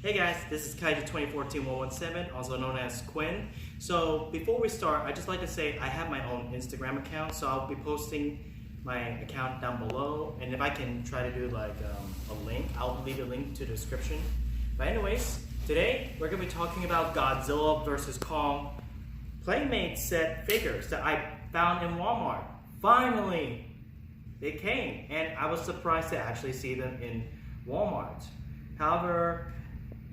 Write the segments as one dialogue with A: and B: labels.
A: Hey guys, this is Kaiju 2014-117, also known as Quinn. So before we start, I'd just like to say I have my own Instagram account, so I'll be posting my account down below, and if I can try to do like a link, I'll leave a link to the description. But anyways, today we're going to be talking about Godzilla vs. Kong Playmate set figures that I found in Walmart. Finally, they came, and I was surprised to actually see them in Walmart. However,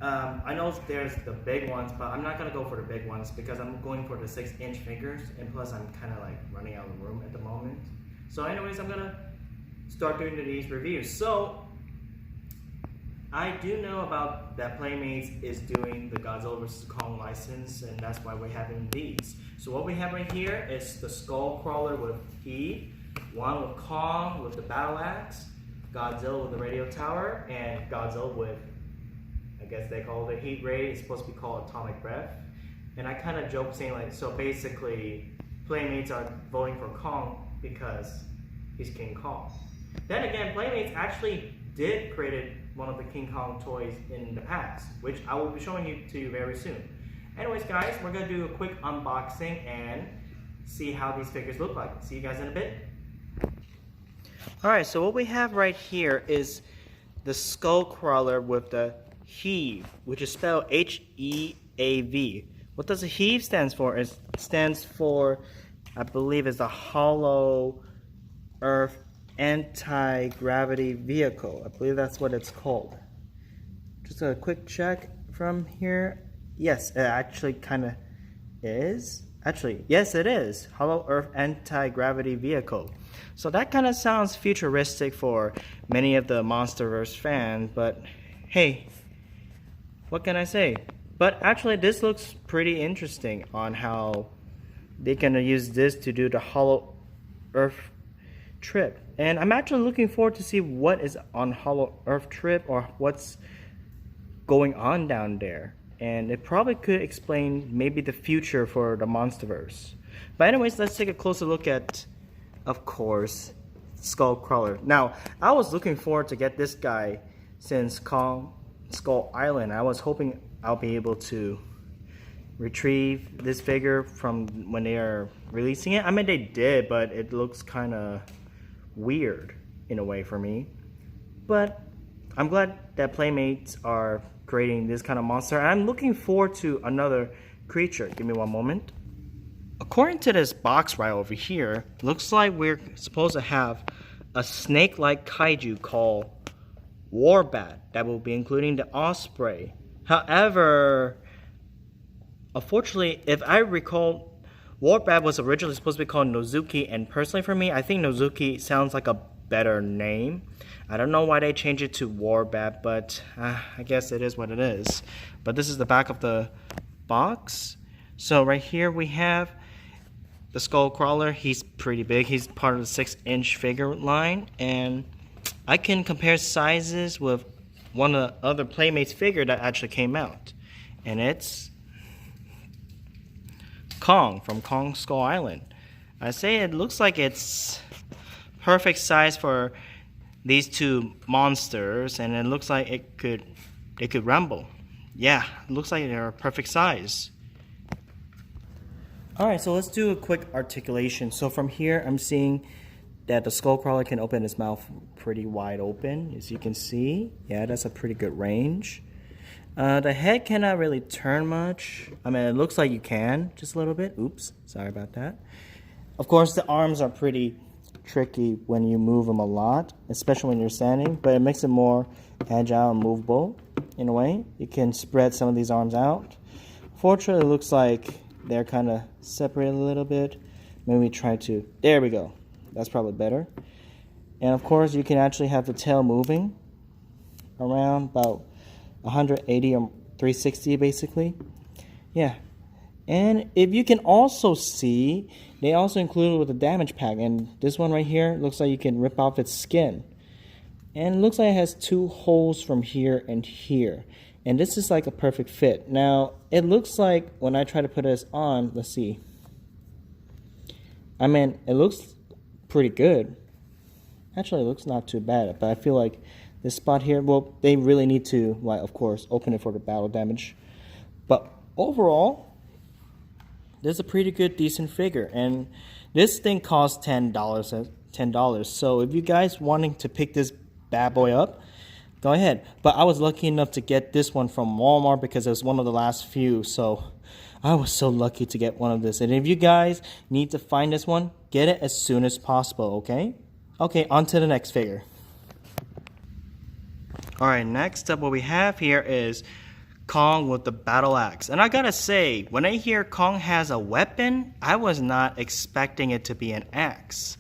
A: I know there's the big ones, but I'm not going to go for the big ones because I'm going for the 6-inch figures, and plus I'm kind of like running out of room at the moment. So anyways, I'm going to start doing these reviews. So, I do know about that Playmates is doing the Godzilla vs. Kong license, and that's why we're having these. So what we have right here is the Skull Crawler with E, one with Kong with the Battle Axe, Godzilla with the Radio Tower, and Godzilla with, I guess they call it a Heat Ray. It's supposed to be called Atomic Breath. And I kind of joke saying like, so basically, Playmates are voting for Kong because he's King Kong. Then again, Playmates actually did create one of the King Kong toys in the past, which I will be showing you to you very soon. Anyways guys, we're going to do a quick unboxing and see how these figures look like. See you guys in a bit. Alright, so what we have right here is the Skull Crawler with the Heave, which is spelled H-E-A-V. What does the Heave stands for? It stands for, I believe, is the Hollow Earth Anti-Gravity Vehicle. I believe that's what it's called. Just a quick check from here. Yes, it actually kind of is. Actually, yes it is. Hollow Earth Anti-Gravity Vehicle. So that kind of sounds futuristic for many of the Monsterverse fans, but hey, what can I say? But actually this looks pretty interesting on how they're gonna use this to do the Hollow Earth trip. And I'm actually looking forward to see what is on Hollow Earth trip or what's going on down there. And it probably could explain maybe the future for the Monsterverse. But anyways, let's take a closer look at, of course, Skull Crawler. Now, I was looking forward to get this guy since Kong Skull Island. I was hoping I'll be able to retrieve this figure from when they are releasing it. I mean, they did, but it looks kind of weird in a way for me. But I'm glad that Playmates are creating this kind of monster. I'm looking forward to another creature. Give me one moment. According to this box right over here, looks like we're supposed to have a snake-like kaiju called Warbat that will be including the Osprey. However, unfortunately, if I recall, Warbat was originally supposed to be called Nozuki, and personally for me, I think Nozuki sounds like a better name. I don't know why they changed it to Warbat, but I guess it is what it is. But this is the back of the box. So right here we have the Skull Crawler. He's pretty big. He's part of the 6-inch figure line, and I can compare sizes with one of the other Playmates figure that actually came out, and it's Kong from Kong Skull Island. I say it looks like it's perfect size for these two monsters, and it looks like it could rumble. Yeah, it looks like they're a perfect size. Alright, so let's do a quick articulation. So from here, I'm seeing that the Skull Crawler can open his mouth pretty wide open, as you can see. Yeah, that's a pretty good range. The head cannot really turn much. I mean, it looks like you can, just a little bit. Oops, sorry about that. Of course, the arms are pretty tricky when you move them a lot, especially when you're standing, but it makes it more agile and movable in a way. You can spread some of these arms out. Fortunately, it looks like they're kind of separated a little bit. Maybe try to, there we go. That's probably better. And of course, you can actually have the tail moving around about 180 or 360 basically. Yeah. And if you can also see, they also included with a damage pack, and this one right here looks like you can rip off its skin. And it looks like it has 2 holes from here and here. And this is like a perfect fit. Now, it looks like when I try to put this on, let's see. I mean, it looks pretty good. Actually, it looks not too bad, but I feel like This spot here, well, they really need to, like, of course, open it for the battle damage. But overall, this is a pretty good, decent figure. And this thing costs $10. So if you guys wanting to pick this bad boy up, go ahead. But I was lucky enough to get this one from Walmart because it was one of the last few. So I was so lucky to get one of this. And if you guys need to find this one, get it as soon as possible, okay? Okay, on to the next figure. Alright, next up what we have here is Kong with the battle axe. And I gotta say, when I hear Kong has a weapon, I was not expecting it to be an axe.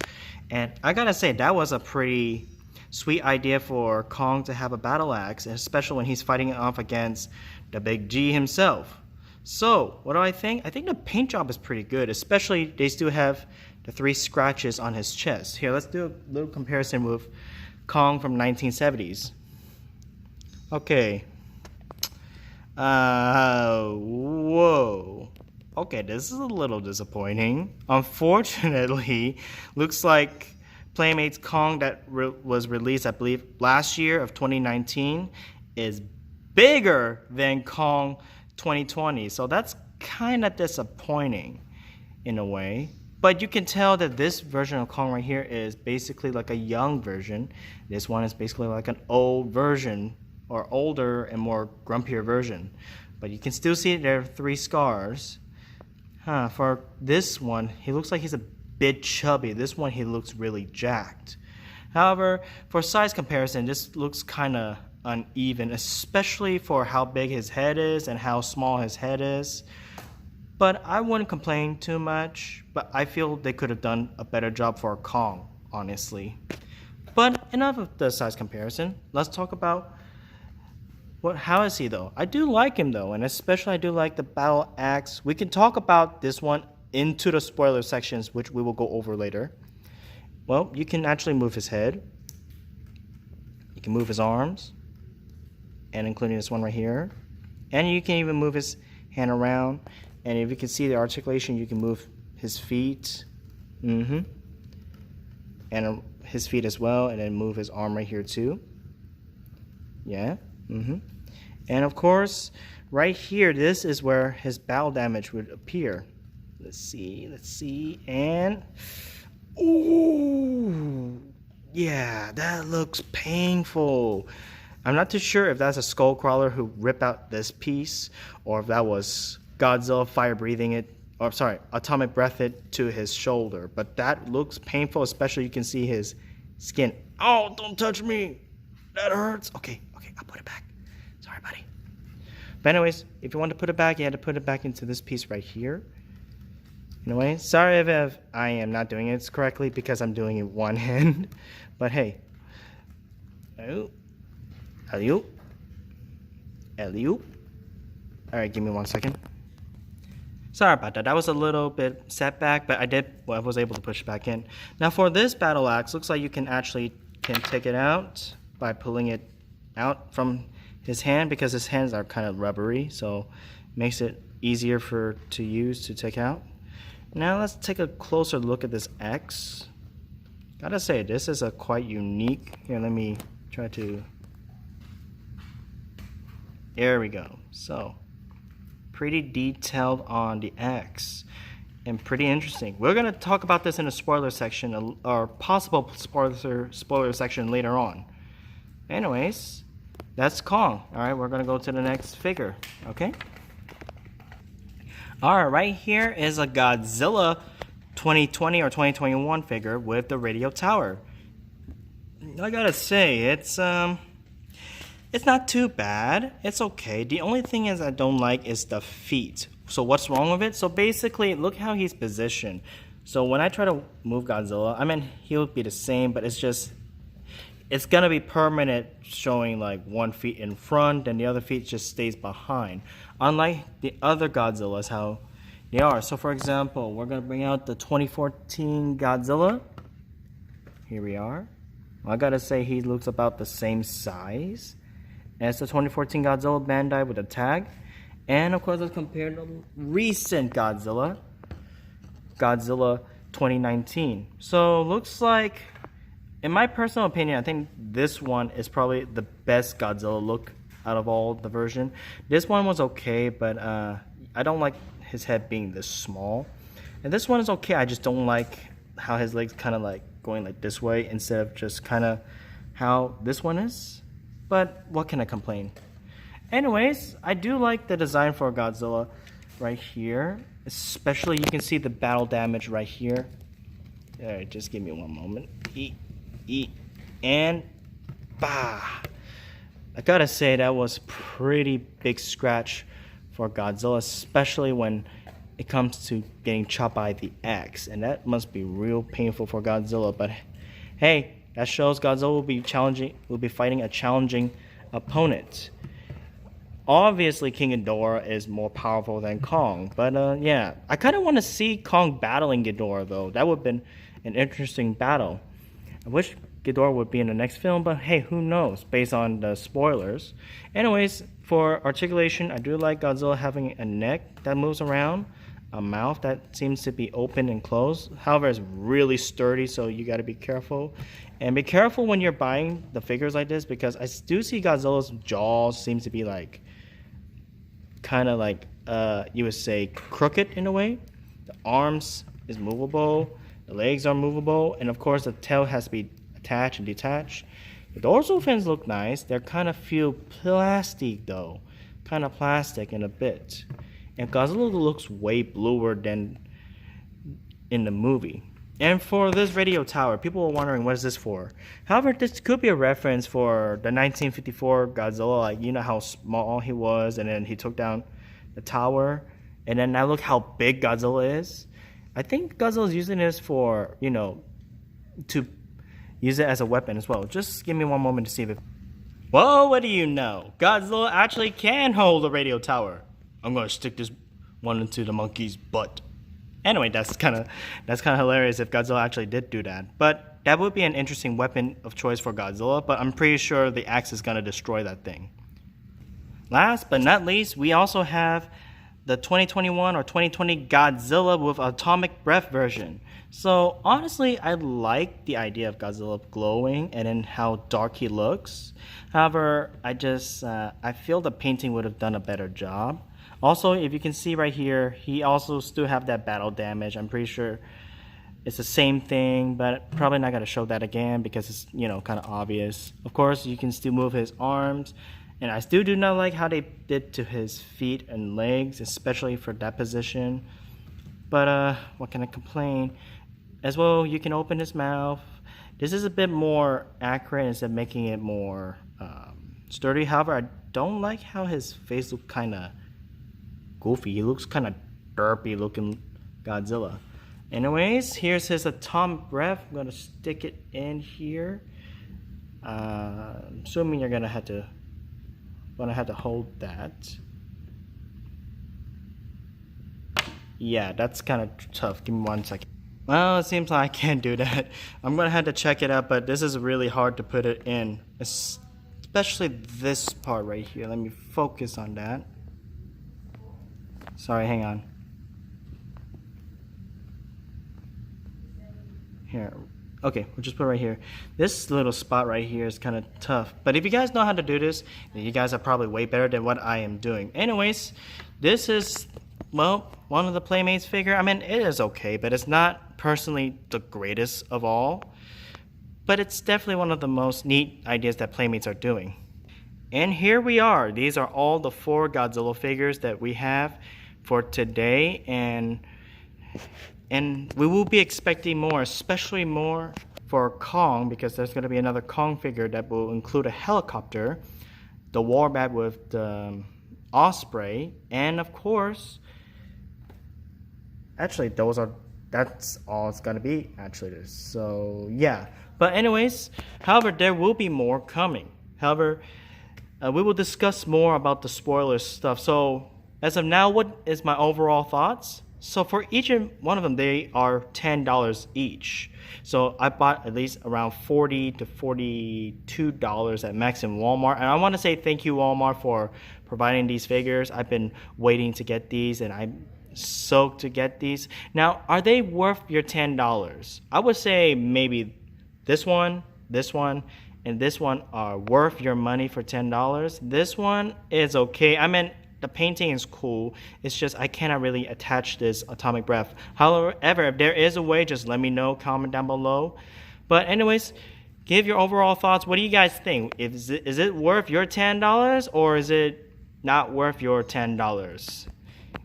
A: And I gotta say, that was a pretty sweet idea for Kong to have a battle axe, especially when he's fighting off against the big G himself. So, what do I think? I think the paint job is pretty good, especially they still have the 3 scratches on his chest. Here, let's do a little comparison with Kong from 1970s. Okay. Whoa. Okay, this is a little disappointing. Unfortunately, looks like Playmates Kong that was released, I believe, last year of 2019 is bigger than Kong 2020. So that's kind of disappointing in a way. But you can tell that this version of Kong right here is basically like a young version. This one is basically like an old version, or older and more grumpier version. But you can still see there are 3 scars. For this one, he looks like he's a bit chubby. This one, he looks really jacked. However, for size comparison, this looks kind of uneven, especially for how big his head is and how small his head is. But I wouldn't complain too much, but I feel they could have done a better job for Kong, honestly. But enough of the size comparison. Let's talk about how is he though? I do like him though, and especially I do like the battle axe. We can talk about this one into the spoiler sections, which we will go over later. Well, you can actually move his head. You can move his arms, and including this one right here. And you can even move his hand around. And if you can see the articulation, you can move his feet. And his feet as well, and then move his arm right here too. Yeah. And of course, right here, this is where his battle damage would appear. Let's see, and ooh, yeah, that looks painful. I'm not too sure if that's a skull crawler who ripped out this piece, or if that was Godzilla fire breathing it, or sorry, atomic breath it to his shoulder. But that looks painful, especially you can see his skin. Oh, don't touch me, that hurts. Okay, I'll put it back. Sorry, buddy. But anyways, if you want to put it back, you had to put it back into this piece right here. Anyway, sorry if I am not doing it correctly because I'm doing it one hand. But hey. Alley-oop. Alright, give me 1 second. Sorry about that. That was a little bit setback, but I was able to push it back in. Now for this battle axe, looks like you can take it out by pulling it out from his hand, because his hands are kind of rubbery, so makes it easier to use to take out. Now let's take a closer look at this X. Gotta say, this is a quite unique. Here, let me try to. There we go. So pretty detailed on the X and pretty interesting. We're gonna talk about this in a spoiler section, or possible spoiler section later on. Anyways, that's Kong. Alright, we're gonna go to the next figure. Okay? Alright, right here is a Godzilla 2020 or 2021 figure with the radio tower. I gotta say, it's not too bad. It's okay. The only thing is I don't like is the feet. So what's wrong with it? So basically, look how he's positioned. So when I try to move Godzilla, I mean, he'll be the same, but it's gonna be permanent, showing like 1 foot in front and the other feet just stays behind. Unlike the other Godzillas, how they are. So for example, we're gonna bring out the 2014 Godzilla. Here we are. I gotta say, he looks about the same size as the 2014 Godzilla Bandai with a tag. And of course, let's compare the recent Godzilla 2019. So looks like In my personal opinion, I think this one is probably the best Godzilla look out of all the version. This one was okay, but I don't like his head being this small. And this one is okay, I just don't like how his legs kind of like going like this way instead of just kind of how this one is. But what can I complain? Anyways, I do like the design for Godzilla right here. Especially you can see the battle damage right here. Alright, just give me one moment. And bah! I gotta say that was pretty big scratch for Godzilla, especially when it comes to getting chopped by the axe, and that must be real painful for Godzilla. But hey, that shows Godzilla will be fighting a challenging opponent. Obviously, King Ghidorah is more powerful than Kong, but yeah, I kind of want to see Kong battling Ghidorah though. That would have been an interesting battle. I wish Ghidorah would be in the next film, but hey, who knows, based on the spoilers. Anyways, for articulation, I do like Godzilla having a neck that moves around, a mouth that seems to be open and closed. However, it's really sturdy, so you gotta be careful. And be careful when you're buying the figures like this, because I do see Godzilla's jaws seems to be like, kind of like, you would say, crooked in a way. The arms is movable, the legs are movable, and of course the tail has to be attached and detached. The dorsal fins look nice. They're kind of feel plastic though, kind of plastic in a bit. And Godzilla looks way bluer than in the movie. And for this radio tower, people were wondering what is this for. However, this could be a reference for the 1954 Godzilla, like you know how small he was, and then he took down the tower, and then now look how big Godzilla is. I think Godzilla's using this for, you know, to use it as a weapon as well. Just give me one moment to see if it... Whoa, what do you know? Godzilla actually can hold a radio tower. I'm gonna stick this one into the monkey's butt. Anyway, that's kind of hilarious if Godzilla actually did do that. But that would be an interesting weapon of choice for Godzilla, but I'm pretty sure the axe is gonna destroy that thing. Last but not least, we also have the 2021 or 2020 Godzilla with atomic breath version. So honestly, I like the idea of Godzilla glowing and then how dark he looks. However, I feel the painting would have done a better job. Also, if you can see right here, he also still have that battle damage. I'm pretty sure it's the same thing, but probably not gonna show that again because it's, you know, kind of obvious. Of course, you can still move his arms, and I still do not like how they did to his feet and legs, especially for that position. But what can I complain? As well, you can open his mouth. This is a bit more accurate instead of making it more sturdy. However, I don't like how his face looks kind of goofy. He looks kind of derpy looking Godzilla. Anyways, here's his atomic breath. I'm gonna stick it in here. Assuming you're gonna have to hold that. Yeah, that's kind of tough. Give me 1 second. Well, it seems like I can't do that. I'm gonna have to check it out, but this is really hard to put it in, especially this part right here. Let me focus on that. Sorry, hang on. Here. Okay, we'll just put it right here. This little spot right here is kind of tough. But if you guys know how to do this, then you guys are probably way better than what I am doing. Anyways, this is, well, one of the Playmates figure. I mean, it is okay, but it's not personally the greatest of all. But it's definitely one of the most neat ideas that Playmates are doing. And here we are. These are all the 4 Godzilla figures that we have for today, and we will be expecting more, especially more for Kong, because there's going to be another Kong figure that will include a helicopter, the Warbat with the Osprey, and of course, actually that's all it's going to be actually. So yeah, but anyways, however, there will be more coming. However, we will discuss more about the spoiler stuff. So as of now, what is my overall thoughts? So for each one of them, they are $10 each. So I bought at least around $40 to $42 at max in Walmart. And I want to say thank you, Walmart, for providing these figures. I've been waiting to get these, and I'm stoked to get these. Now, are they worth your $10? I would say maybe this one, and this one are worth your money for $10. This one is okay. I mean, the painting is cool. It's just I cannot really attach this atomic breath. However, if there is a way, just let me know. Comment down below. But anyways, give your overall thoughts. What do you guys think? Is it worth your $10 or is it not worth your $10?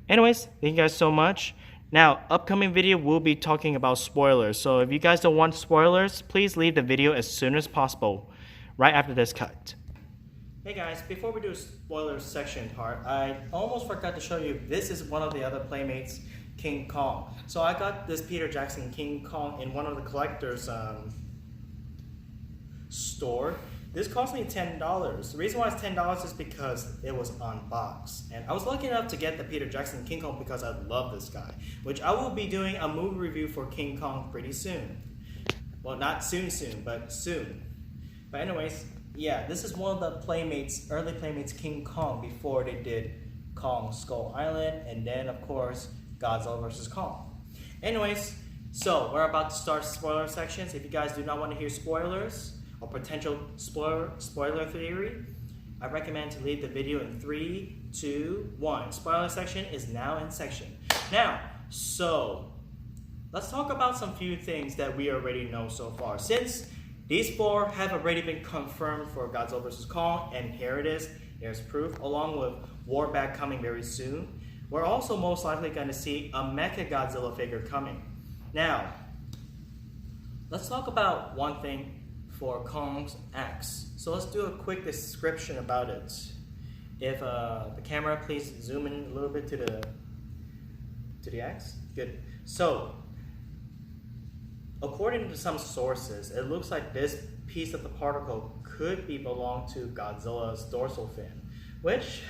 A: Anyways, thank you guys so much. Now, upcoming video we'll be talking about spoilers. So if you guys don't want spoilers, please leave the video as soon as possible, right after this cut. Hey guys, before we do spoilers section part, I almost forgot to show you, this is one of the other Playmates King Kong. So I got this Peter Jackson King Kong in one of the collector's store. This cost me $10. The reason why it's $10 is because it was unboxed. And I was lucky enough to get the Peter Jackson King Kong because I love this guy, which I will be doing a movie review for King Kong pretty soon. Well, not soon, but soon. But anyways, yeah, this is one of the Playmates, early Playmates King Kong before they did Kong Skull Island, and then of course Godzilla vs. Kong. Anyways, so we're about to start spoiler sections. If you guys do not want to hear spoilers or potential spoiler theory, I recommend to leave the video in 3, 2, 1. Spoiler section is now in section. Now, so let's talk about some few things that we already know so far. Since these 4 have already been confirmed for Godzilla vs. Kong, and here it is, there's proof, along with Warback coming very soon. We're also most likely going to see a Mecha Godzilla figure coming. Now, let's talk about one thing for Kong's axe. So let's do a quick description about it. If the camera, please zoom in a little bit to the axe. Good. So, according to some sources, it looks like this piece of the particle could belong to Godzilla's dorsal fin, which,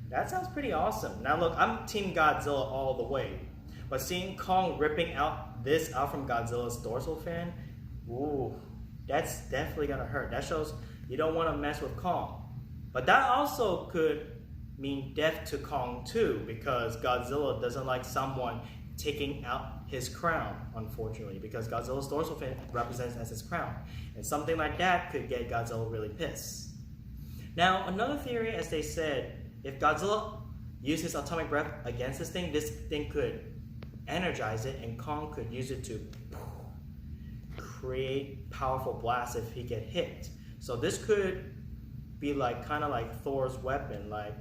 A: that sounds pretty awesome. Now look, I'm Team Godzilla all the way, but seeing Kong ripping this out from Godzilla's dorsal fin, ooh, that's definitely gonna hurt. That shows you don't want to mess with Kong. But that also could mean death to Kong too, because Godzilla doesn't like someone taking out his crown, unfortunately, because Godzilla's dorsal fin represents as his crown. And something like that could get Godzilla really pissed. Now, another theory, as they said, if Godzilla used his atomic breath against this thing could energize it, and Kong could use it to create powerful blasts if he get hit. So this could be like kind of like Thor's weapon, like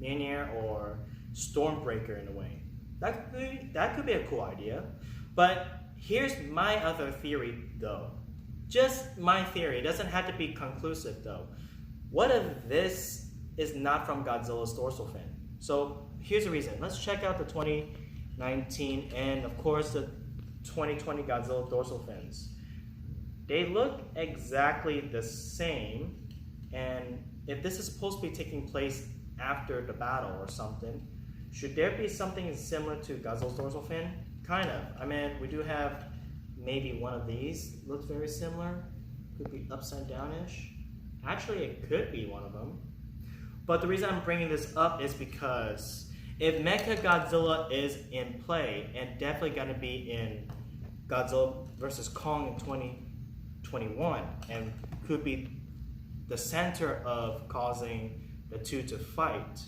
A: Mjolnir or Stormbreaker in a way. That could be a cool idea. But here's my other theory though. Just my theory. It doesn't have to be conclusive though. What if this is not from Godzilla's dorsal fin? So here's the reason. Let's check out the 2019 and of course the 2020 Godzilla dorsal fins. They look exactly the same, and if this is supposed to be taking place after the battle or something, should there be something similar to Godzilla's dorsal fin? Kind of. I mean, we do have maybe one of these. Looks very similar. Could be upside down-ish. Actually, it could be one of them. But the reason I'm bringing this up is because if Mecha Godzilla is in play, and definitely going to be in Godzilla vs. Kong in 2021, and could be the center of causing the two to fight,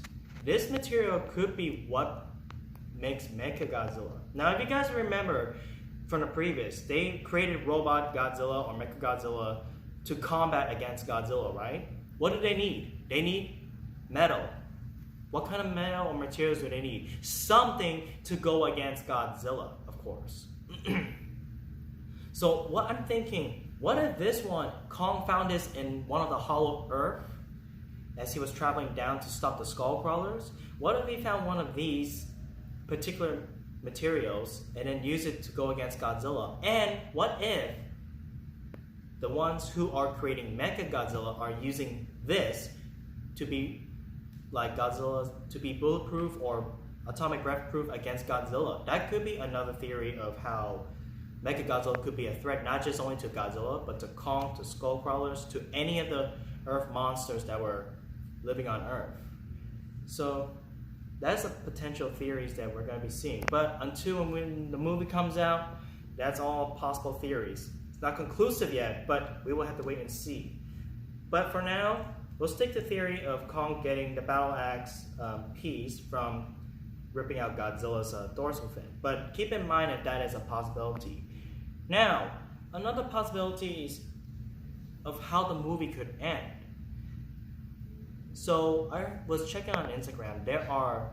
A: this material could be what makes Mecha Godzilla. Now, if you guys remember from the previous, they created Robot Godzilla or Mecha Godzilla to combat against Godzilla, right? What do they need? They need metal. What kind of metal or materials do they need? Something to go against Godzilla, of course. So what I'm thinking, what if this one, Kong found this in one of the hollow earth as he was traveling down to stop the skull crawlers? What if he found one of these particular materials and then used it to go against Godzilla? And what if the ones who are creating Mecha Godzilla are using this to be like Godzilla, to be bulletproof or atomic breath proof against Godzilla? That could be another theory of how Mecha Godzilla could be a threat, not just only to Godzilla, but to Kong, to skull crawlers, to any of the Earth monsters that were living on Earth. So that's the potential theories that we're going to be seeing. But until when the movie comes out, that's all possible theories. not conclusive yet, but we will have to wait and see. But for now, we'll stick to the theory of Kong getting the battle axe piece from ripping out Godzilla's dorsal fin. But keep in mind that that is a possibility. Now, another possibility is of how the movie could end. So I was checking on Instagram. There are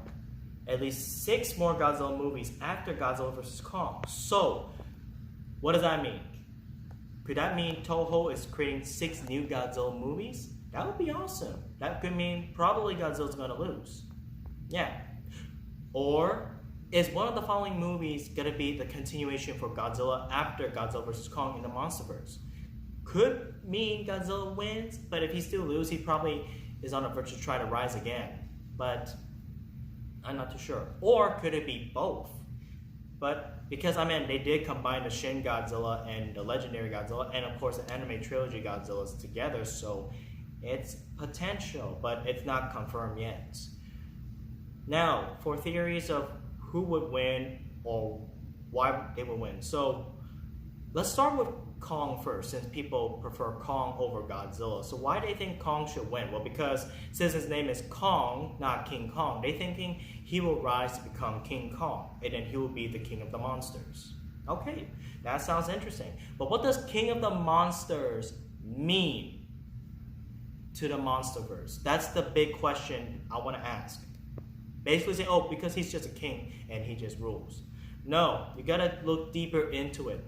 A: at least 6 more Godzilla movies after Godzilla vs. Kong. So, what does that mean? Could that mean Toho is creating 6 new Godzilla movies? That would be awesome. That could mean probably Godzilla's gonna lose. Yeah. Or is one of the following movies gonna be the continuation for Godzilla after Godzilla vs. Kong in the Monsterverse? Could mean Godzilla wins, but if he still loses, he probably is on the verge to try to rise again. But I'm not too sure. Or could it be both? But because they did combine the Shin Godzilla and the legendary Godzilla, and of course the anime trilogy Godzillas together, so it's potential, but it's not confirmed yet. Now, for theories of who would win or why they would win. So let's start with Kong first, since people prefer Kong over Godzilla. So why do they think Kong should win? Well, because since his name is Kong, not King Kong, they're thinking he will rise to become King Kong, and then he will be the king of the monsters. Okay, that sounds interesting. But what does king of the monsters mean to the Monsterverse? That's the big question I want to ask. Basically say, oh, because he's just a king and he just rules. No, you gotta look deeper into it.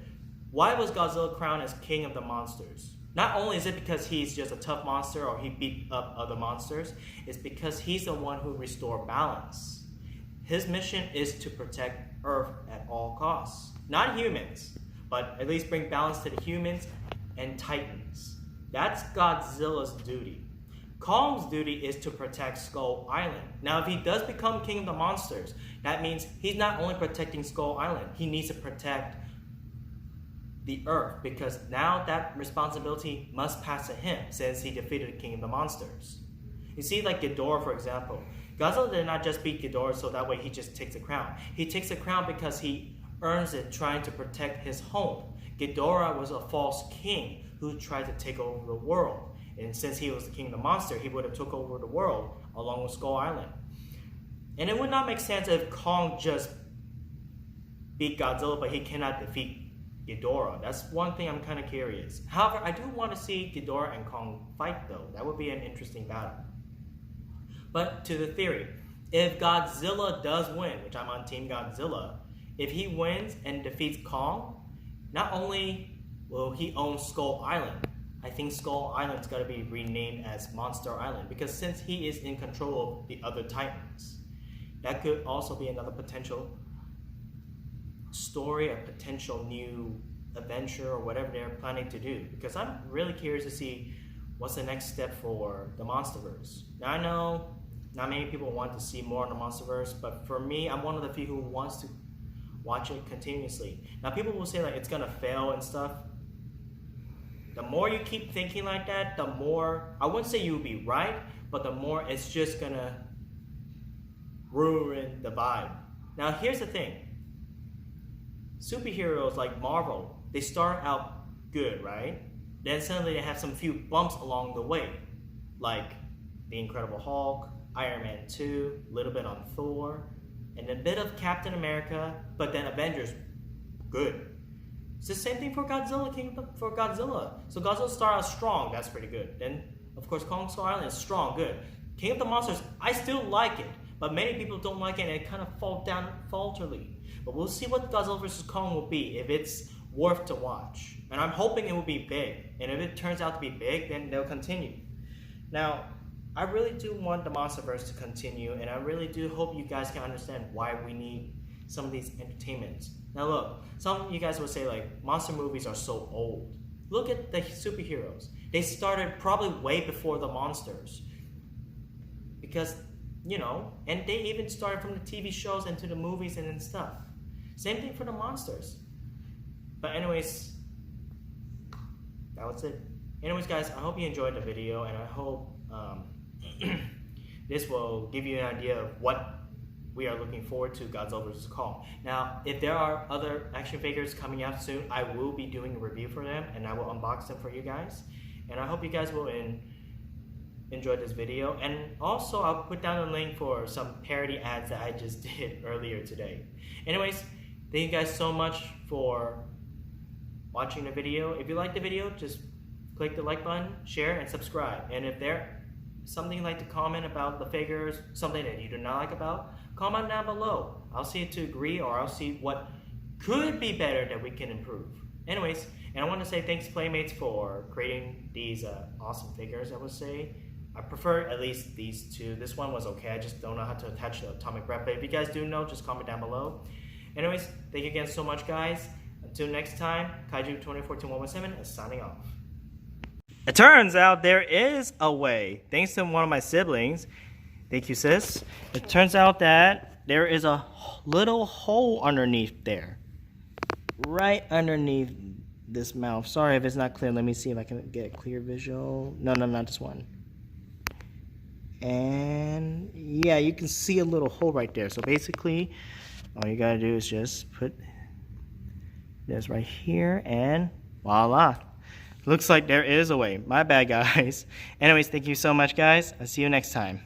A: Why was Godzilla crowned as king of the monsters? Not only is it because he's just a tough monster or he beat up other monsters, it's because he's the one who restored balance. His mission is to protect Earth at all costs. Not humans, but at least bring balance to the humans and Titans. That's Godzilla's duty. Kong's duty is to protect Skull Island. Now, if he does become king of the monsters, that means he's not only protecting Skull Island, he needs to protect the Earth, because now that responsibility must pass to him since he defeated the king of the monsters. You see, like Ghidorah, for example. Godzilla did not just beat Ghidorah so that way he just takes the crown. He takes the crown because he earns it trying to protect his home. Ghidorah was a false king who tried to take over the world. And since he was the king of the monster, he would have took over the world along with Skull Island. And it would not make sense if Kong just beat Godzilla, but he cannot defeat Ghidorah. That's one thing I'm kind of curious. However, I do want to see Ghidorah and Kong fight though. That would be an interesting battle. But to the theory, if Godzilla does win, which I'm on Team Godzilla, if he wins and defeats Kong, not only will he own Skull Island, I think Skull Island's got to be renamed as Monster Island, because since he is in control of the other Titans, that could also be another potential story, a potential new adventure, or whatever they're planning to do. Because I'm really curious to see what's the next step for the Monsterverse. Now, I know not many people want to see more on the Monsterverse, but for me, I'm one of the few who wants to watch it continuously. Now, people will say like it's gonna fail and stuff. The more you keep thinking like that, the more, I wouldn't say you'll be right, but the more it's just gonna ruin the vibe. Now, here's the thing. Superheroes like Marvel, they start out good, right? Then suddenly they have some few bumps along the way, like The Incredible Hulk, Iron Man 2, a little bit on Thor, and a bit of Captain America, but then Avengers, good. It's the same thing for Godzilla, for Godzilla. So Godzilla started out strong, that's pretty good. Then, of course, Kong Skull Island is strong, good. King of the Monsters, I still like it, but many people don't like it and it kind of falls down falterly. But we'll see what Godzilla vs. Kong will be, if it's worth to watch. And I'm hoping it will be big. And if it turns out to be big, then they'll continue. Now, I really do want the Monsterverse to continue, and I really do hope you guys can understand why we need some of these entertainments. Now look, some of you guys will say like, monster movies are so old. Look at the superheroes. They started probably way before the monsters. Because, you know, and they even started from the TV shows into the movies and stuff. Same thing for the monsters. But anyways, that was it. Anyways guys, I hope you enjoyed the video, and I hope this will give you an idea of what we are looking forward to Godzilla vs. Kong. Now, if there are other action figures coming out soon, I will be doing a review for them, and I will unbox them for you guys. And I hope you guys will enjoy this video. And also, I'll put down a link for some parody ads that I just did earlier today. Anyways, thank you guys so much for watching the video. If you like the video, just click the like button, share, and subscribe. And if there's something you'd like to comment about the figures, something that you do not like about, comment down below. I'll see it to agree, or I'll see what could be better that we can improve. Anyways, and I want to say thanks Playmates for creating these awesome figures, I would say. I prefer at least these two. This one was okay, I just don't know how to attach the atomic breath, but if you guys do know, just comment down below. Anyways, thank you again so much, guys. Until next time, Kaiju 2014-117 is signing off. It turns out there is a way, thanks to one of my siblings. Thank you, sis. It turns out that there is a little hole underneath there. Right underneath this mouth. Sorry if it's not clear. Let me see if I can get a clear visual. No, not this one. And yeah, you can see a little hole right there. So basically, all you gotta do is just put this right here and voila. Looks like there is a way. My bad, guys. Anyways, thank you so much, guys. I'll see you next time.